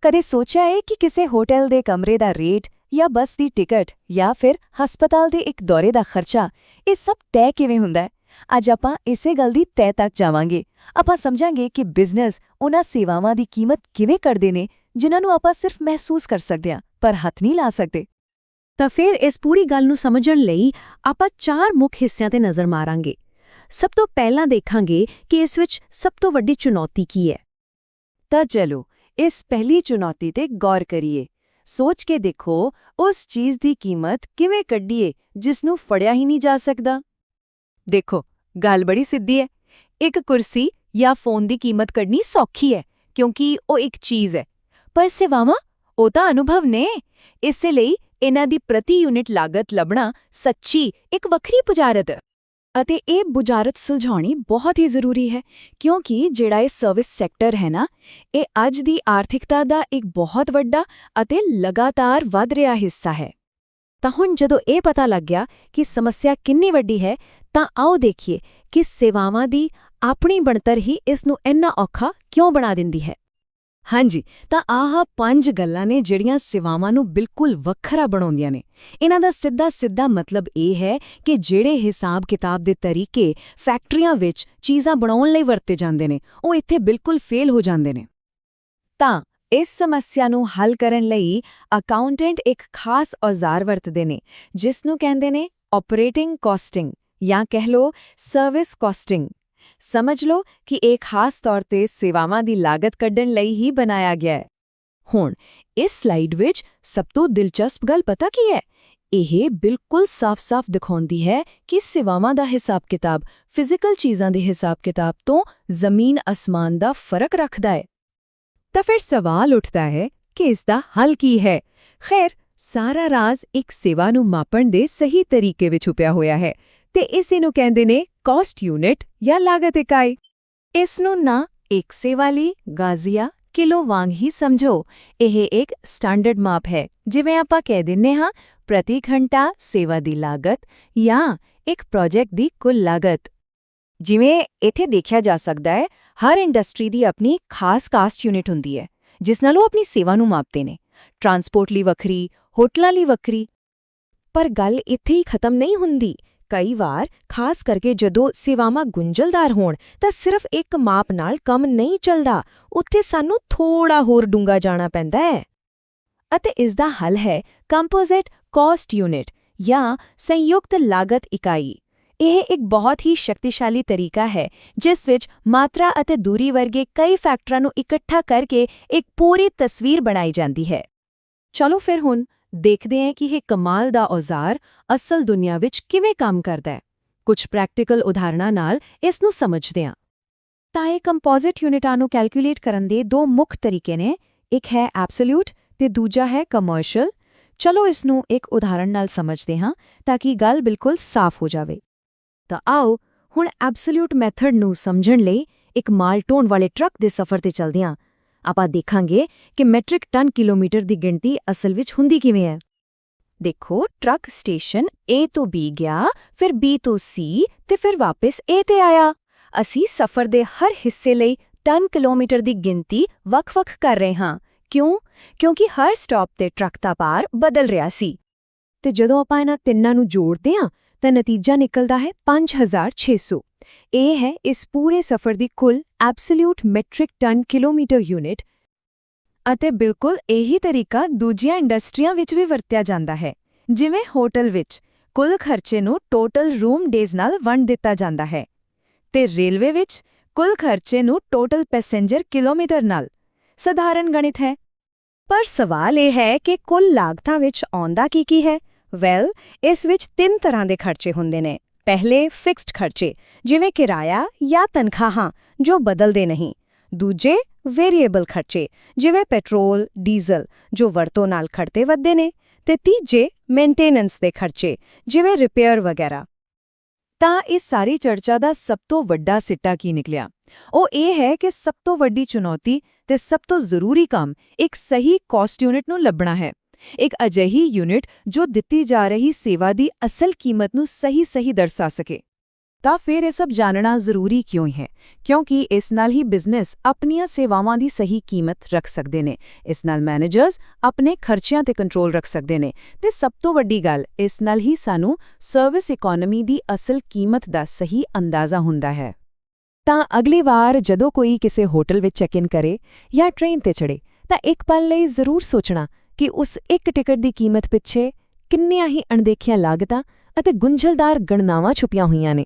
ਕਦੇ ਸੋਚਿਆ ਹੈ ਕਿ ਕਿਸੇ ਹੋਟਲ ਦੇ ਕਮਰੇ ਦਾ ਰੇਟ ਜਾਂ ਬੱਸ ਦੀ ਟਿਕਟ ਜਾਂ ਫਿਰ ਹਸਪਤਾਲ ਦੇ ਇੱਕ ਦੌਰੇ ਦਾ ਖਰਚਾ ਇਹ ਸਭ ਤੈਅ ਕਿਵੇਂ ਹੁੰਦਾ ਹੈ? ਅੱਜ ਆਪਾਂ ਇਸੇ ਗੱਲ ਦੀ ਤਹਿ ਤੱਕ ਜਾਵਾਂਗੇ। ਆਪਾਂ ਸਮਝਾਂਗੇ ਕਿ ਬਿਜ਼ਨਸ ਉਹਨਾਂ ਸੇਵਾਵਾਂ ਦੀ ਕੀਮਤ ਕਿਵੇਂ ਕੱਢਦੇ ਨੇ ਜਿਨ੍ਹਾਂ ਨੂੰ ਆਪਾਂ ਸਿਰਫ ਮਹਿਸੂਸ ਕਰ ਸਕਦੇ ਹਾਂ ਪਰ ਹੱਥ ਨਹੀਂ ਲਾ ਸਕਦੇ। ਤਾਂ ਫਿਰ ਇਸ ਪੂਰੀ ਗੱਲ ਨੂੰ ਸਮਝਣ ਲਈ ਆਪਾਂ 4 ਮੁੱਖ ਹਿੱਸਿਆਂ ਤੇ ਨਜ਼ਰ ਮਾਰਾਂਗੇ। ਸਭ ਤੋਂ ਪਹਿਲਾਂ ਦੇਖਾਂਗੇ ਕਿ ਇਸ ਵਿੱਚ ਸਭ ਤੋਂ ਵੱਡੀ ਚੁਣੌਤੀ ਕੀ ਹੈ। ਤਾਂ ਚਲੋ ਇਸ ਪਹਿਲੀ ਚੁਣੌਤੀ ਤੇ ਗੌਰ ਕਰੀਏ। ਸੋਚ ਕੇ ਦੇਖੋ ਉਸ ਚੀਜ਼ ਦੀ ਕੀਮਤ ਕਿਵੇਂ ਕੱਢੀਏ ਜਿਸ ਨੂੰ ਫੜਿਆ ਹੀ ਨਹੀਂ ਜਾ ਸਕਦਾ। ਦੇਖੋ ਗੱਲ ਬੜੀ ਸਿੱਧੀ ਹੈ। ਇੱਕ ਕੁਰਸੀ ਜਾਂ ਫੋਨ ਦੀ ਕੀਮਤ ਕੱਢਣੀ ਸੌਖੀ ਹੈ ਕਿਉਂਕਿ ਉਹ ਇੱਕ ਚੀਜ਼ ਹੈ, ਪਰ ਸੇਵਾਵਾਂ ਉਹ ਤਾਂ ਅਨੁਭਵ ਨੇ। ਇਸੇ ਲਈ ਇਹਨਾਂ ਦੀ ਪ੍ਰਤੀ ਯੂਨਿਟ ਲਾਗਤ ਲੱਭਣਾ ਸੱਚੀ ਇੱਕ ਵੱਖਰੀ ਬੁਝਾਰਤ ਹੈ। ਅਤੇ ਇਹ ਬੁਝਾਰਤ ਸੁਲਝਾਉਣੀ ਬਹੁਤ ਹੀ ਜ਼ਰੂਰੀ ਹੈ ਕਿਉਂਕਿ ਜਿਹੜਾ ਇਹ ਸਰਵਿਸ ਸੈਕਟਰ ਹੈ ਨਾ, ਇਹ ਅੱਜ ਦੀ ਆਰਥਿਕਤਾ ਦਾ ਇੱਕ ਬਹੁਤ ਵੱਡਾ ਅਤੇ ਲਗਾਤਾਰ ਵਧ ਰਿਹਾ ਹਿੱਸਾ ਹੈ। ਤਾਂ ਹੁਣ ਜਦੋਂ ਇਹ ਪਤਾ ਲੱਗ ਗਿਆ ਕਿ ਸਮੱਸਿਆ ਕਿੰਨੀ ਵੱਡੀ ਹੈ, ਤਾਂ ਆਓ ਦੇਖੀਏ ਕਿ ਸੇਵਾਵਾਂ ਦੀ ਆਪਣੀ ਬਣਤਰ ਹੀ ਇਸ ਨੂੰ ਇੰਨਾ ਔਖਾ ਕਿਉਂ ਬਣਾ ਦਿੰਦੀ ਹੈ। ਹਾਂਜੀ, ਤਾਂ ਆਹ 5 ਗੱਲਾਂ ਨੇ ਜਿਹੜੀਆਂ ਸੇਵਾਵਾਂ ਨੂੰ ਬਿਲਕੁਲ ਵੱਖਰਾ ਬਣਾਉਂਦੀਆਂ ਨੇ। ਇਹਨਾਂ ਦਾ ਸਿੱਧਾ ਮਤਲਬ ਇਹ ਹੈ ਕਿ ਜਿਹੜੇ ਹਿਸਾਬ-ਕਿਤਾਬ ਦੇ ਤਰੀਕੇ ਫੈਕਟਰੀਆਂ ਵਿੱਚ ਚੀਜ਼ਾਂ ਬਣਾਉਣ ਲਈ ਵਰਤੇ ਜਾਂਦੇ ਨੇ, ਉਹ ਇੱਥੇ ਬਿਲਕੁਲ ਫੇਲ ਹੋ ਜਾਂਦੇ ਨੇ। ਤਾਂ ਇਸ ਸਮੱਸਿਆ ਨੂੰ ਹੱਲ ਕਰਨ ਲਈ ਅਕਾਊਂਟੈਂਟ ਇੱਕ ਖਾਸ ਔਜ਼ਾਰ ਵਰਤਦੇ ਨੇ ਜਿਸ ਨੂੰ ਕਹਿੰਦੇ ਨੇ ਆਪਰੇਟਿੰਗ ਕਾਸਟਿੰਗ ਜਾਂ ਕਹਿ ਲਓ ਸਰਵਿਸ ਕਾਸਟਿੰਗ। ਸਮਝ ਲਓ ਕਿ ਇਹ ਖਾਸ ਤੌਰ ਤੇ ਸੇਵਾਵਾਂ ਦੀ ਲਾਗਤ ਕੱਢਣ ਲਈ ਹੀ ਬਣਾਇਆ ਗਿਆ ਹੈ। ਹੁਣ ਇਸ ਸਲਾਈਡ ਵਿੱਚ ਸਭ ਤੋਂ ਦਿਲਚਸਪ ਗੱਲ ਪਤਾ ਕੀ ਹੈ? ਇਹ ਬਿਲਕੁਲ ਸਾਫ਼-ਸਾਫ਼ ਦਿਖਾਉਂਦੀ ਹੈ ਕਿ ਸੇਵਾਵਾਂ ਦਾ ਹਿਸਾਬ-ਕਿਤਾਬ ਫਿਜ਼ੀਕਲ ਚੀਜ਼ਾਂ ਦੇ ਹਿਸਾਬ-ਕਿਤਾਬ ਤੋਂ ਜ਼ਮੀਨ-ਅਸਮਾਨ ਦਾ ਫਰਕ ਰੱਖਦਾ ਹੈ। ਤਾਂ ਫਿਰ ਸਵਾਲ ਉੱਠਦਾ ਹੈ ਕਿ ਇਸ ਦਾ ਹੱਲ ਕੀ ਹੈ? ਖੈਰ, ਸਾਰਾ ਰਾਜ਼ ਇੱਕ ਸੇਵਾ ਨੂੰ ਮਾਪਣ ਦੇ ਸਹੀ ਤਰੀਕੇ ਵਿੱਚ ਛੁਪਿਆ ਹੋਇਆ ਹੈ ਤੇ ਇਸੇ ਨੂੰ ਕਹਿੰਦੇ ਨੇ ਕਾਸਟ ਯੂਨਿਟ ਜਾਂ ਲਾਗਤ ਇਕਾਈ। ਇਸ ਨੂੰ ਨਾ ਇੱਕ ਸੇਵਾ ਲਈ ਗਾਜ਼ੀਆ ਕਿਲੋ ਵਾਂਗ ਹੀ ਸਮਝੋ। ਇਹ ਇੱਕ ਸਟੈਂਡਰਡ ਮਾਪ ਹੈ। ਜਿਵੇਂ ਆਪਾਂ ਕਹਿ ਦਿੰਨੇ ਹਾਂ ਪ੍ਰਤੀ ਘੰਟਾ ਸੇਵਾ ਦੀ ਲਾਗਤ ਜਾਂ ਇੱਕ ਪ੍ਰੋਜੈਕਟ ਦੀ ਕੁੱਲ ਲਾਗਤ। ਜਿਵੇਂ ਇੱਥੇ ਦੇਖਿਆ ਜਾ ਸਕਦਾ ਹੈ, ਹਰ ਇੰਡਸਟਰੀ ਦੀ ਆਪਣੀ ਖਾਸ ਕਾਸਟ ਯੂਨਿਟ ਹੁੰਦੀ ਹੈ ਜਿਸ ਨਾਲ ਉਹ ਆਪਣੀ ਸੇਵਾ ਨੂੰ ਮਾਪਦੇ ਨੇ। ਟਰਾਂਸਪੋਰਟ ਲਈ ਵੱਖਰੀ, ਹੋਟਲਾਂ ਲਈ ਵੱਖਰੀ। ਪਰ ਗੱਲ ਇੱਥੇ ਹੀ ਖਤਮ ਨਹੀਂ ਹੁੰਦੀ। ਕਈ ਵਾਰ ਖਾਸ ਕਰਕੇ ਜਦੋਂ ਸੇਵਾਵਾਂ ਗੁੰਝਲਦਾਰ ਹੋਣ ਤਾਂ ਸਿਰਫ ਇੱਕ ਮਾਪ ਨਾਲ ਕੰਮ ਨਹੀਂ ਚੱਲਦਾ। ਉੱਥੇ ਸਾਨੂੰ ਥੋੜਾ ਹੋਰ ਡੂੰਘਾ ਜਾਣਾ ਪੈਂਦਾ ਹੈ ਅਤੇ ਇਸ ਦਾ ਹੱਲ ਹੈ ਕੰਪੋਜ਼ਿਟ ਕਾਸਟ ਯੂਨਿਟ ਜਾਂ ਸੰਯੁਕਤ ਲਾਗਤ ਇਕਾਈ। ਇਹ ਇੱਕ ਬਹੁਤ ਹੀ ਸ਼ਕਤੀਸ਼ਾਲੀ ਤਰੀਕਾ ਹੈ ਜਿਸ ਵਿੱਚ ਮਾਤਰਾ ਅਤੇ ਦੂਰੀ ਵਰਗੇ ਕਈ ਫੈਕਟਰਾਂ ਨੂੰ ਇਕੱਠਾ ਕਰਕੇ ਇੱਕ ਪੂਰੀ ਤਸਵੀਰ ਬਣਾਈ ਜਾਂਦੀ ਹੈ। ਚਲੋ ਫਿਰ ਹੁਣ ਦੇਖਦੇ ਹਾਂ ਕਿ ਇਹ ਕਮਾਲ ਦਾ ਔਜ਼ਾਰ ਅਸਲ ਦੁਨੀਆ ਵਿੱਚ ਕਿਵੇਂ ਕੰਮ ਕਰਦਾ ਹੈ। ਕੁਝ ਪ੍ਰੈਕਟੀਕਲ ਉਦਾਹਰਣਾਂ ਨਾਲ ਇਸ ਨੂੰ ਸਮਝਦੇ ਹਾਂ। ਤਾਂ ਇਹ ਕੰਪੋਜ਼ਿਟ ਯੂਨਿਟਾਂ ਨੂੰ ਕੈਲਕੂਲੇਟ ਕਰਨ ਦੇ 2 ਮੁੱਖ ਤਰੀਕੇ ਨੇ। ਇੱਕ ਹੈ ਐਬਸੋਲਿਊਟ ਤੇ ਦੂਜਾ ਹੈ ਕਮਰਸ਼ੀਅਲ। ਚਲੋ ਇਸ ਨੂੰ ਇੱਕ ਉਦਾਹਰਣ ਨਾਲ ਸਮਝਦੇ ਹਾਂ ਤਾਂ ਕਿ ਗੱਲ ਬਿਲਕੁਲ ਸਾਫ਼ ਹੋ ਜਾਵੇ। ਤਾਂ ਆਓ ਹੁਣ ਐਬਸੋਲਿਊਟ ਮੈਥਡ ਨੂੰ ਸਮਝਣ ਲਈ ਇੱਕ ਮਾਲ ਢੋਣ ਵਾਲੇ ਟਰੱਕ ਦੇ ਸਫ਼ਰ ਤੇ ਚੱਲਦੇ ਹਾਂ। ਆਪਾਂ ਦੇਖਾਂਗੇ ਕਿ ਮੈਟ੍ਰਿਕ ਟਨ ਕਿਲੋਮੀਟਰ ਦੀ ਗਿਣਤੀ ਅਸਲ ਵਿੱਚ ਹੁੰਦੀ ਕਿਵੇਂ ਹੈ। ਦੇਖੋ, ਟਰੱਕ ਸਟੇਸ਼ਨ A ਤੋਂ B ਗਿਆ, ਫਿਰ B ਤੋਂ C ਤੇ ਫਿਰ ਵਾਪਸ A ਤੇ ਆਇਆ। ਅਸੀਂ ਸਫ਼ਰ ਦੇ ਹਰ ਹਿੱਸੇ ਲਈ ਟਨ ਕਿਲੋਮੀਟਰ ਦੀ ਗਿਣਤੀ ਵੱਖ-ਵੱਖ ਕਰ ਰਹੇ ਹਾਂ। ਕਿਉਂ? ਕਿਉਂਕਿ ਹਰ ਸਟਾਪ ਤੇ ਟਰੱਕ ਦਾ ਭਾਰ ਬਦਲ ਰਿਹਾ ਸੀ। ਤੇ ਜਦੋਂ ਆਪਾਂ ਇਹਨਾਂ ਤਿੰਨਾਂ ਨੂੰ ਜੋੜਦੇ ਹਾਂ ਤਾਂ ਨਤੀਜਾ ਨਿਕਲਦਾ ਹੈ 5600। ਇਹ ਹੈ ਇਸ ਪੂਰੇ ਸਫ਼ਰ ਦੀ ਕੁੱਲ absolute matric ton kilometre unit. ਅਤੇ ਬਿਲਕੁਲ ਇਹੀ ਤਰੀਕਾ ਦੂਜੀਆਂ ਇੰਡਸਟਰੀਆਂ ਵਿੱਚ ਵੀ ਵਰਤਿਆ ਜਾਂਦਾ ਹੈ। ਜਿਵੇਂ ਹੋਟਲ ਵਿੱਚ ਕੁੱਲ ਖਰਚੇ ਨੂੰ ਟੋਟਲ ਰੂਮ ਡੇਜ਼ ਨਾਲ ਵੰਡ ਦਿੱਤਾ ਜਾਂਦਾ ਹੈ ਤੇ ਰੇਲਵੇ ਵਿੱਚ ਕੁੱਲ ਖਰਚੇ ਨੂੰ ਟੋਟਲ ਪੈਸੇਂਜਰ ਕਿਲੋਮੀਟਰ ਨਾਲ। ਸਧਾਰਨ ਗਣਿਤ ਹੈ। ਪਰ ਸਵਾਲ ਇਹ ਹੈ ਕਿ ਕੁੱਲ ਲਾਗਤਾਂ ਵਿੱਚ ਆਉਂਦਾ ਕੀ ਹੈ? ਵੈਲ, ਇਸ ਵਿੱਚ 3 ਤਰ੍ਹਾਂ ਦੇ ਖਰਚੇ ਹੁੰਦੇ ਨੇ। ਪਹਿਲੇ ਫਿਕਸਡ ਖਰਚੇ ਜਿਵੇਂ ਕਿਰਾਇਆ ਜਾਂ ਤਨਖਾਹਾਂ ਜੋ ਬਦਲਦੇ ਨਹੀਂ। ਦੂਜੇ ਵੇਰੀਏਬਲ ਖਰਚੇ ਜਿਵੇਂ ਪੈਟਰੋਲ, ਡੀਜ਼ਲ ਜੋ ਵਰਤੋਂ ਨਾਲ ਖੜਤੇ ਵੱਧਦੇ ਨੇ। ਤੇ ਤੀਜੇ ਮੇਨਟੇਨੈਂਸ ਦੇ ਖਰਚੇ ਜਿਵੇਂ ਰਿਪੇਅਰ ਵਗੈਰਾ। ਤਾਂ ਇਸ ਸਾਰੀ ਚਰਚਾ ਦਾ ਸਭ ਤੋਂ ਵੱਡਾ ਸਿੱਟਾ ਕੀ ਨਿਕਲਿਆ? ਉਹ ਇਹ ਹੈ ਕਿ ਸਭ ਤੋਂ ਵੱਡੀ ਚੁਣੌਤੀ ਤੇ ਸਭ ਤੋਂ ਜ਼ਰੂਰੀ ਕੰਮ ਇੱਕ ਸਹੀ ਕਾਸਟ ਯੂਨਿਟ ਨੂੰ ਲੱਭਣਾ ਹੈ। ਇੱਕ ਅਜਿਹੀ ਯੂਨਿਟ ਜੋ ਦਿੱਤੀ ਜਾ ਰਹੀ ਸੇਵਾ ਦੀ ਅਸਲ ਕੀਮਤ ਨੂੰ ਸਹੀ ਦਰਸਾ ਸਕੇ। ਤਾਂ ਫਿਰ ਇਹ ਸਭ ਜਾਣਨਾ ਜ਼ਰੂਰੀ ਕਿਉਂ ਹੈ? ਕਿਉਂਕਿ ਇਸ ਨਾਲ ਹੀ ਬਿਜ਼ਨਸ ਆਪਣੀਆਂ ਸੇਵਾਵਾਂ ਦੀ ਸਹੀ ਕੀਮਤ ਰੱਖ ਸਕਦੇ ਨੇ। ਇਸ ਨਾਲ ਮੈਨੇਜਰਸ ਆਪਣੇ ਖਰਚਿਆਂ ਤੇ ਕੰਟਰੋਲ ਰੱਖ ਸਕਦੇ ਨੇ ਤੇ ਸਭ ਤੋਂ ਵੱਡੀ ਗੱਲ, ਇਸ ਨਾਲ ਹੀ ਸਾਨੂੰ ਸਰਵਿਸ ਇਕਨੋਮੀ ਦੀ ਅਸਲ ਕੀਮਤ ਦਾ ਸਹੀ ਅੰਦਾਜ਼ਾ ਹੁੰਦਾ ਹੈ। ਤਾਂ ਅਗਲੀ ਵਾਰ ਜਦੋਂ ਕੋਈ ਕਿਸੇ ਹੋਟਲ ਵਿੱਚ ਚੈੱਕ ਇਨ ਕਰੇ ਜਾਂ ਟ੍ਰੇਨ ਤੇ ਚੜੇ ਤਾਂ ਇੱਕ ਪਲ ਲਈ ਜ਼ਰੂਰ ਸੋਚਣਾ ਕਿ ਉਸ ਇੱਕ ਟਿਕਟ ਦੀ ਕੀਮਤ ਪਿੱਛੇ ਕਿੰਨੀਆਂ ਹੀ ਅਣਦੇਖੀਆਂ ਲਾਗਤਾਂ ਅਤੇ ਗੁੰਝਲਦਾਰ ਗਣਨਾਵਾਂ ਛੁਪੀਆਂ ਹੋਈਆਂ ਨੇ।